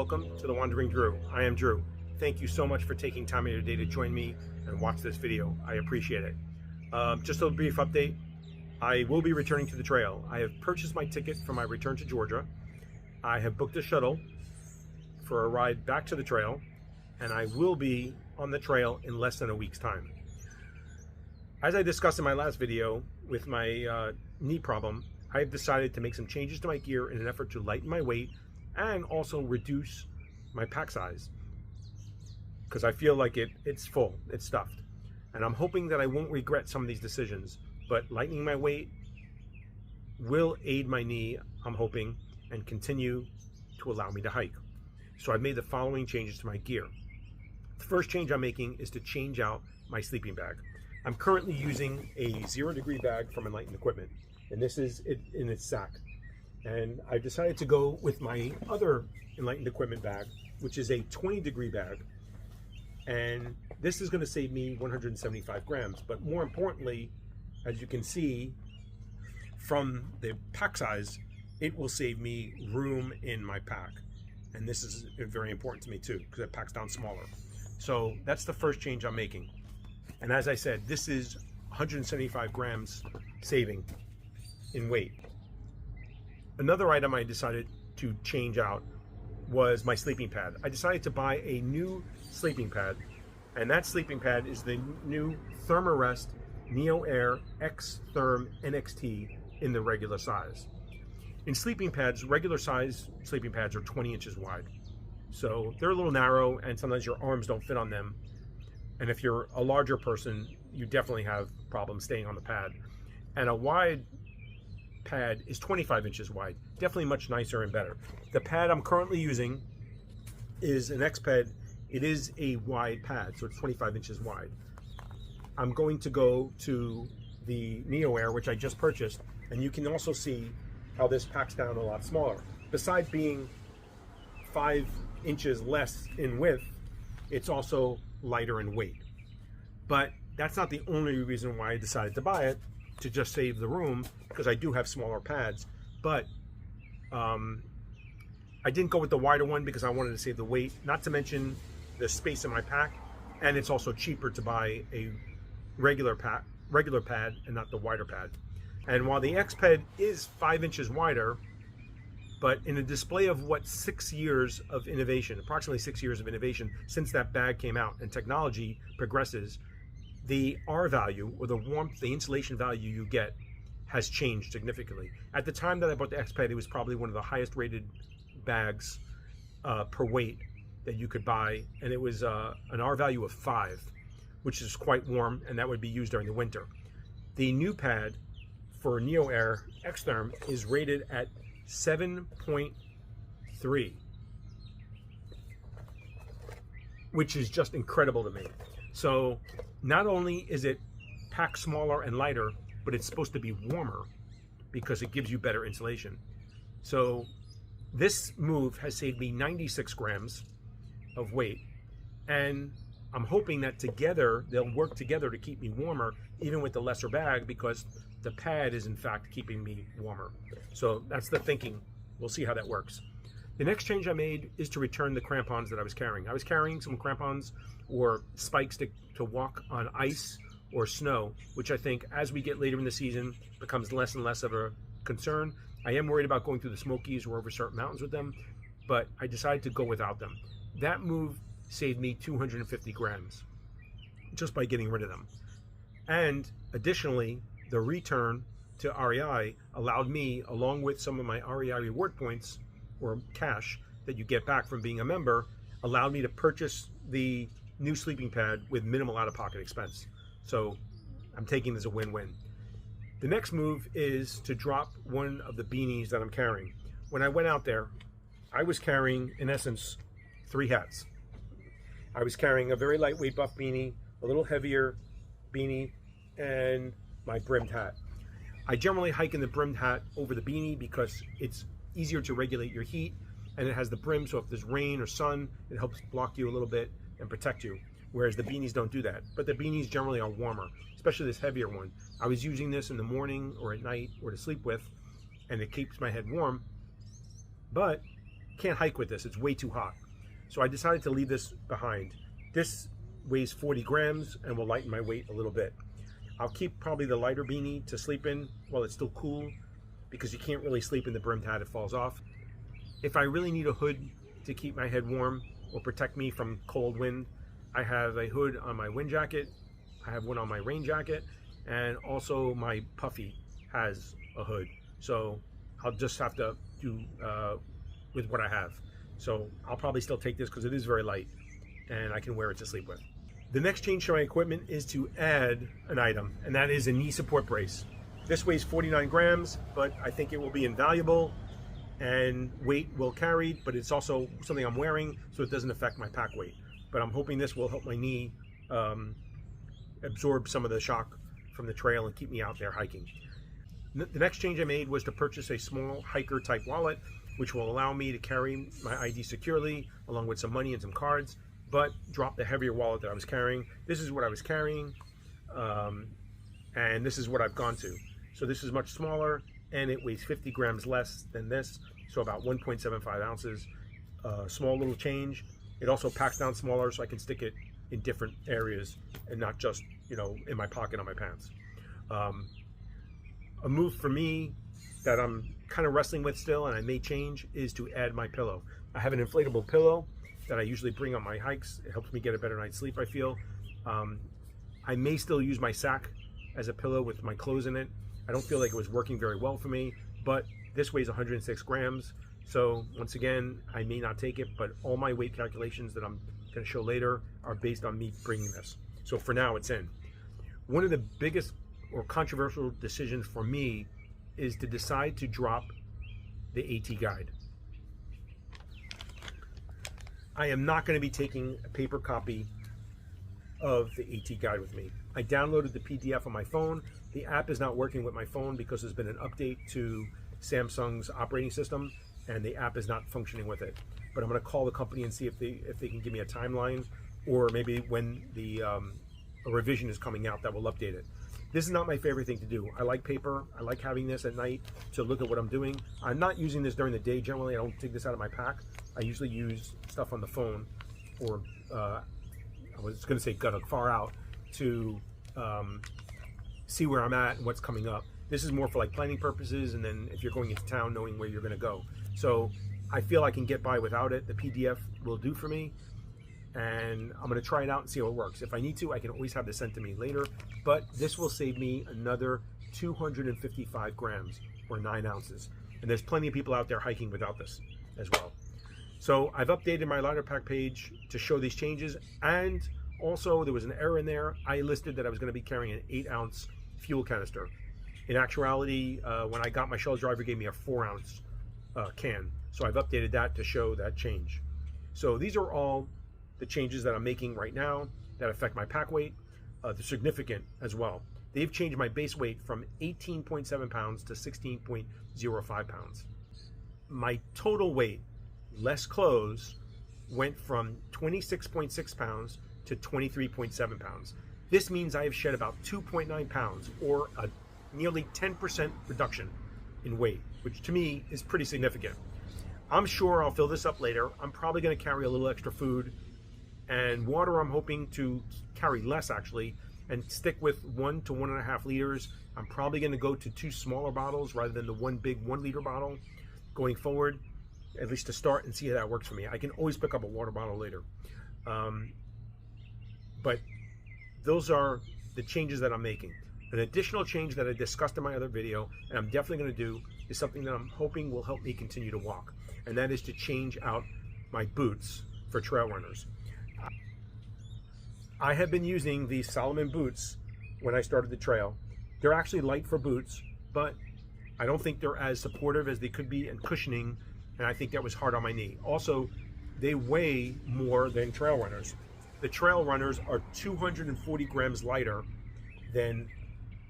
welcome to The Wandering Drew. I am Drew. Thank you so much for taking time of your day to join me and watch this video. I appreciate it. Just a brief update. I will be returning to the trail. I have purchased my ticket for my return to Georgia. I have booked a shuttle for a ride back to the trail, and I will be on the trail in less than a week's time. As I discussed in my last video with my knee problem, I have decided to make some changes to my gear in an effort to lighten my weight and also reduce my pack size, because I feel like it's full, it's stuffed. And I'm hoping that I won't regret some of these decisions, but lightening my weight will aid my knee, I'm hoping, and continue to allow me to hike. So I've made the following changes to my gear. The first change I'm making is to change out my sleeping bag. I'm currently using a 0-degree bag from Enlightened Equipment, and this is it in its sack. And I decided to go with my other Enlightened Equipment bag, which is a 20-degree bag. And this is going to save me 175 grams. But more importantly, as you can see from the pack size, it will save me room in my pack. And this is very important to me too, because it packs down smaller. So that's the first change I'm making. And as I said, this is 175 grams saving in weight. Another item I decided to change out was my sleeping pad. I decided to buy a new sleeping pad, and that sleeping pad is the new Thermarest Neo Air X Therm NXT in the regular size. In sleeping pads, regular size sleeping pads are 20 inches wide. So they're a little narrow, and sometimes your arms don't fit on them. And if you're a larger person, you definitely have problems staying on the pad. And a wide pad is 25 inches wide, definitely much nicer and better. The pad I'm currently using is an X-Pad. It is a wide pad, so it's 25 inches wide. I'm going to go to the Neo Air, which I just purchased, and you can also see how this packs down a lot smaller. Besides being 5 inches less in width, it's also lighter in weight. But that's not the only reason why I decided to buy it, to just save the room, because I do have smaller pads. But I didn't go with the wider one because I wanted to save the weight, not to mention the space in my pack, and it's also cheaper to buy a regular pad and not the wider pad. And while the X-Pad is 5 inches wider, but in a display of what, 6 years of innovation, approximately 6 years of innovation since that bag came out and technology progresses, the R value, or the warmth, the insulation value you get, has changed significantly. At the time that I bought the X-Pad, it was probably one of the highest rated bags per weight that you could buy, and it was an R value of 5, which is quite warm, and that would be used during the winter. The new pad for Neo Air X Therm is rated at 7.3, which is just incredible to me. So not only is it packed smaller and lighter, but it's supposed to be warmer because it gives you better insulation. So this move has saved me 96 grams of weight, and I'm hoping that together they'll work together to keep me warmer, even with the lesser bag, because the pad is in fact keeping me warmer. So that's the thinking. We'll see how that works. The next change I made is to return the crampons that I was carrying. I was carrying some crampons or spikes to walk on ice or snow, which I think as we get later in the season becomes less and less of a concern. I am worried about going through the Smokies or over certain mountains with them, but I decided to go without them. That move saved me 250 grams just by getting rid of them. And additionally, the return to REI allowed me, along with some of my REI reward points or cash that you get back from being a member, allowed me to purchase the new sleeping pad with minimal out-of-pocket expense. So I'm taking this as a win-win. The next move is to drop one of the beanies that I'm carrying. When I went out there, I was carrying, in essence, 3 hats. I was carrying a very lightweight buff beanie, a little heavier beanie, and my brimmed hat. I generally hike in the brimmed hat over the beanie because it's easier to regulate your heat, and it has the brim, so if there's rain or sun, it helps block you a little bit and protect you, whereas the beanies don't do that. But the beanies generally are warmer, especially this heavier one. I was using this in the morning or at night or to sleep with, and it keeps my head warm. But can't hike with this. It's way too hot. So I decided to leave this behind. This weighs 40 grams and will lighten my weight a little bit. I'll keep probably the lighter beanie to sleep in while it's still cool, because you can't really sleep in the brimmed hat, it falls off. If I really need a hood to keep my head warm or protect me from cold wind, I have a hood on my wind jacket, I have one on my rain jacket, and also my puffy has a hood. So I'll just have to do with what I have. So I'll probably still take this because it is very light and I can wear it to sleep with. The next change to my equipment is to add an item, and that is a knee support brace. This weighs 49 grams, but I think it will be invaluable and weight will carry, but it's also something I'm wearing so it doesn't affect my pack weight. But I'm hoping this will help my knee absorb some of the shock from the trail and keep me out there hiking. The next change I made was to purchase a small hiker type wallet, which will allow me to carry my ID securely along with some money and some cards, but drop the heavier wallet that I was carrying. This is what I was carrying, and this is what I've gone to. So this is much smaller, and it weighs 50 grams less than this, so about 1.75 ounces. Small little change. It also packs down smaller, so I can stick it in different areas and not just, you know, in my pocket on my pants. A move for me that I'm kind of wrestling with still, and I may change, is to add my pillow. I have an inflatable pillow that I usually bring on my hikes. It helps me get a better night's sleep, I feel. I may still use my sack as a pillow with my clothes in it. I don't feel like it was working very well for me, but this weighs 106 grams. So once again, I may not take it, but all my weight calculations that I'm going to show later are based on me bringing this. So for now, it's in. One of the biggest or controversial decisions for me is to decide to drop the AT guide. I am not going to be taking a paper copy of the AT guide with me. I downloaded the PDF on my phone. The app is not working with my phone because there's been an update to Samsung's operating system, and the app is not functioning with it. But I'm going to call the company and see if they can give me a timeline, or maybe when the a revision is coming out that will update it. This is not my favorite thing to do. I like paper. I like having this at night to look at what I'm doing. I'm not using this during the day generally. I don't take this out of my pack. I usually use stuff on the phone, or I was going to say got far out to see where I'm at and what's coming up. This is more for like planning purposes, and then if you're going into town, knowing where you're going to go. So I feel I can get by without it. The PDF will do for me, and I'm going to try it out and see how it works. If I need to, I can always have this sent to me later, but this will save me another 255 grams or 9 ounces. And there's plenty of people out there hiking without this as well. So I've updated my Larter Pack page to show these changes, and also there was an error in there. I listed that I was going to be carrying an 8-ounce fuel canister. In actuality, when I got my Shell's driver, gave me a 4-ounce can. So I've updated that to show that change. So these are all the changes that I'm making right now that affect my pack weight. They're significant as well. They've changed my base weight from 18.7 pounds to 16.05 pounds. My total weight, less clothes, went from 26.6 pounds to 23.7 pounds. This means I have shed about 2.9 pounds, or a nearly 10% reduction in weight, which to me is pretty significant. I'm sure I'll fill this up later. I'm probably going to carry a little extra food, and water I'm hoping to carry less actually, and stick with 1 to 1.5 liters. I'm probably going to go to 2 smaller bottles rather than the one big 1 liter bottle going forward, at least to start, and see how that works for me. I can always pick up a water bottle later. But those are the changes that I'm making. An additional change that I discussed in my other video, and I'm definitely going to do, is something that I'm hoping will help me continue to walk, and that is to change out my boots for trail runners. I have been using these Salomon boots when I started the trail. They're actually light for boots, but I don't think they're as supportive as they could be and cushioning, and I think that was hard on my knee. Also, they weigh more than trail runners. The trail runners are 240 grams lighter than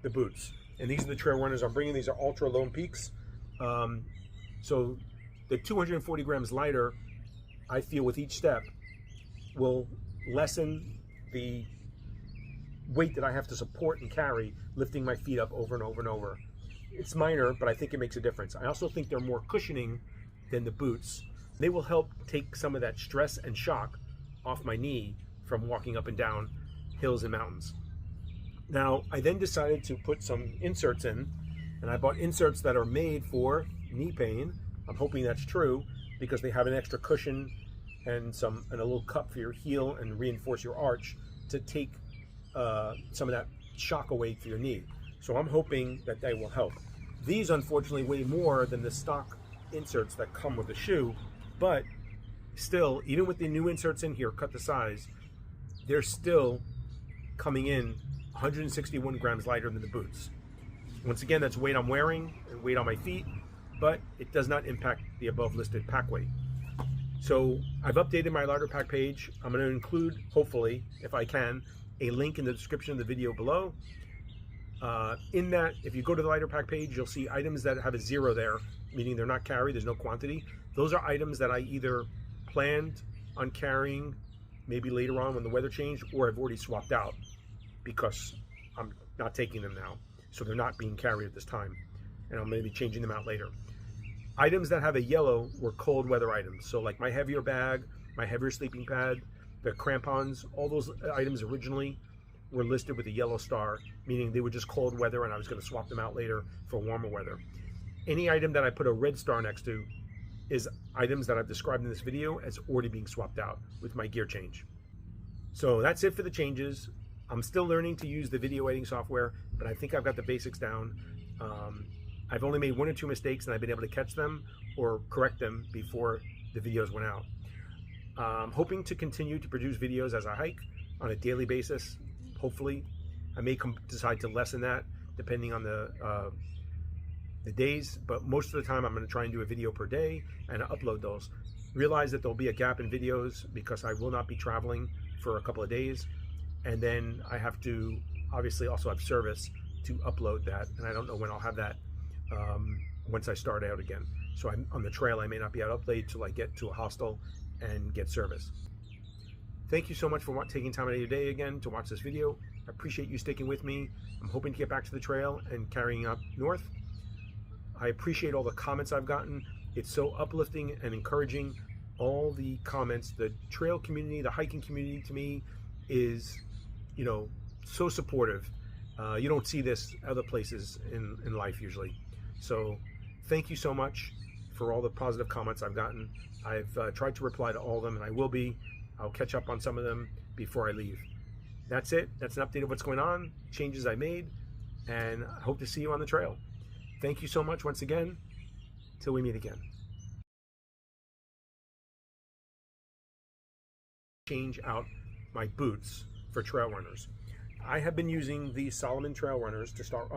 the boots. And these are the trail runners I'm bringing. These are Ultra Lone Peaks. So the 240 grams lighter, I feel with each step, will lessen the weight that I have to support and carry, lifting my feet up over and over and over. It's minor, but I think it makes a difference. I also think they're more cushioning than the boots, They will help take some of that stress and shock off my knee from walking up and down hills and mountains. Now, I then decided to put some inserts in, and I bought inserts that are made for knee pain. I'm hoping that's true because they have an extra cushion and a little cup for your heel and reinforce your arch to take some of that shock away for your knee. So I'm hoping that they will help. These unfortunately weigh more than the stock inserts that come with the shoe, but still, even with the new inserts in here, cut the size, they're still coming in 161 grams lighter than the boots. Once again, that's weight I'm wearing and weight on my feet, but it does not impact the above listed pack weight. So I've updated my Larter Pack page. I'm going to include, hopefully, if I can, a link in the description of the video below. In that, if you go to the Larter Pack page, you'll see items that have a 0 there, meaning they're not carried, there's no quantity. Those are items that I either planned on carrying maybe later on when the weather changed, or I've already swapped out because I'm not taking them now. So they're not being carried at this time, and I'm going to be changing them out later. Items that have a yellow were cold weather items. So like my heavier bag, my heavier sleeping pad, the crampons, all those items originally were listed with a yellow star, meaning they were just cold weather and I was going to swap them out later for warmer weather. Any item that I put a red star next to is items that I've described in this video as already being swapped out with my gear change. So that's it for the changes. I'm still learning to use the video editing software, but I think I've got the basics down. I've only made 1 or 2 mistakes and I've been able to catch them or correct them before the videos went out. I'm hoping to continue to produce videos as I hike on a daily basis. Hopefully, I may decide to lessen that depending on the days, but most of the time I'm going to try and do a video per day and upload those. Realize that there'll be a gap in videos because I will not be traveling for a couple of days, and then I have to obviously also have service to upload that, and I don't know when I'll have that once I start out again. So I'm on the trail, I may not be able to upload till I get to a hostel and get service. Thank you so much for taking time out of your day again to watch this video. I appreciate you sticking with me. I'm hoping to get back to the trail and carrying up north. I appreciate all the comments I've gotten. It's so uplifting and encouraging. All the comments, the trail community, the hiking community to me is, you know, so supportive. You don't see this other places in life usually. So thank you so much for all the positive comments I've gotten. I've tried to reply to all of them, and I will be. I'll catch up on some of them before I leave. That's it. That's an update of what's going on, changes I made, and I hope to see you on the trail. Thank you so much once again. Till we meet again. Change out my boots for trail runners. I have been using these Salomon trail runners to start,